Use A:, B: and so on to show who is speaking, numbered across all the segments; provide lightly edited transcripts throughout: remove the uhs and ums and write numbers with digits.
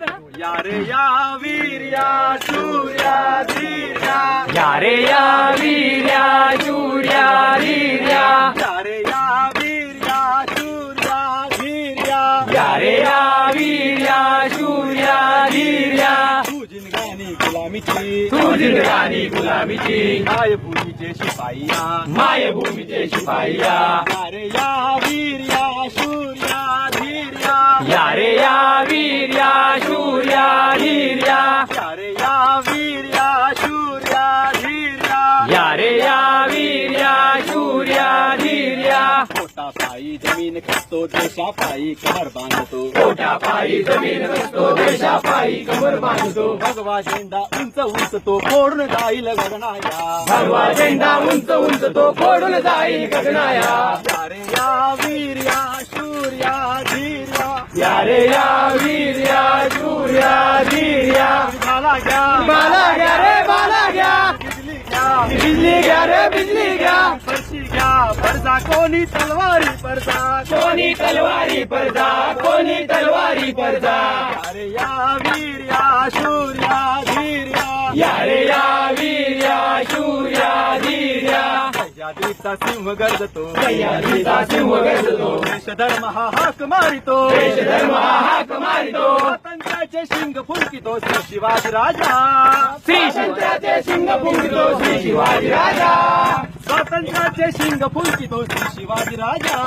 A: या रे या वीर्या शूर्या धीर्या
B: या रे या वीर्या शूर्या धीर्या
A: या रे या वीर्या शूर्या धीर्या
B: या रे या वीर्या शूर्या धीर्या
A: तू जिंदगानी गुलामीची
B: तू जिंदगानी गुलामीची
A: मायभूमीचे शिपाईया
B: मायभूमीचे शिपाईया
A: या रे या वीर्या शूर्या धीर्या
B: या रे या वीर्या शूर्या धीर्या
A: या रे या वीर्या शूर्या धीर्या
B: या रे या वीर्या शूर्या धीर्या
A: पोटा पायी जमीन खातो देशा पायी कमर बांधतो
B: पोटा पायी जमीन असतो देशा पायी कमर बांधतो
A: भगवा झेंडा उंच उंच तो फोडून जाईल गगनाया
B: भगवा झेंडा उंच उंच तो फोडून जाईल गगनाया
A: या रे या वीर्या शूर्या धीर्या
B: या रे या वीर्या शूर्या धीर्या
A: बाला घ्या
B: बाला घ्या रे बाला घ्या
A: बिजली घ्या
B: बिजली घ्या रे बिजली घ्या
A: फरशी घ्या परजा कोणी तलवारी परजा
B: कोणी तलवारी परदा कोणी तलवारी परदा
A: या रे या वीर्या शूर्या धीर्या
B: या रे या वीर्या शूर्या धीर्या
A: सह्याद्रीचा सिंह गर्जतो
B: सह्याद्रीचा सिंह गर्जतो
A: देश धर्म हा हाक मारितो
B: देश धर्म हा हाक मारितो
A: स्वातंत्र्याचे शिंग फुंकितो श्री शिवाजी राजा
B: श्री शंकराचे शिंग फुंकितो श्री शिवाजी राजा
A: स्वातंत्र्याचे शिंग फुंकितो श्री शिवाजी राजा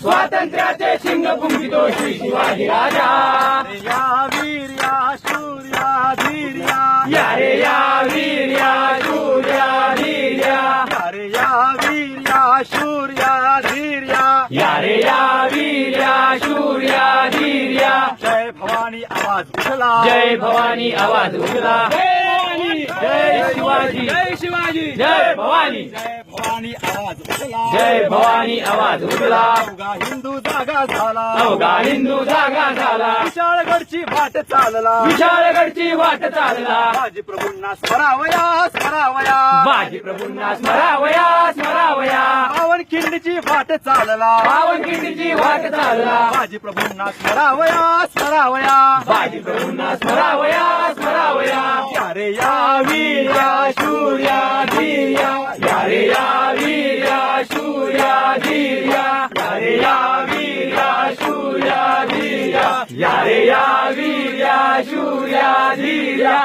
B: स्वातंत्र्याचे शिंग फुंकितो श्री शिवाजी राजा
A: अरे या वीर्या शूर्या धीर्या
B: या रे या वीर्या शूर्या धीर्या
A: अरे या वीर्या शूर्या धीर्या
B: या रे या वीर्या शूर्या धीर्या
A: जय भवानी आवाज उठला
B: जय भवानी आवाज उठला जय शिवाजी
A: जय शिवाजी
B: जय भवानी
A: जय भवानी आवाज उठला
B: जय भवानी आवाज उठला
A: अवघा हिंदू जागा झाला
B: अवघा हिंदू जागा झाला
A: विशाळगडची वाट चालला
B: विशाळगडची वाट चालला
A: बाजी प्रभूंना स्मरावया स्मरावया
B: बाजी प्रभूंना स्मरावया स्मरावया
A: पावनखिंडची वाट चालला
B: पावनखिंडीची वाट चालला
A: बाजी प्रभूंना स्मरावया स्मरावया
B: बाजी प्रभूंना स्मरावया स्मरावया
A: या रे या
B: वीर्या शूर्या धीर्या या रे या वीर्या शूर्या धीर्या या रे या वीर्या शूर्या धीर्या या रे या वीर्या शूर्या धीर्या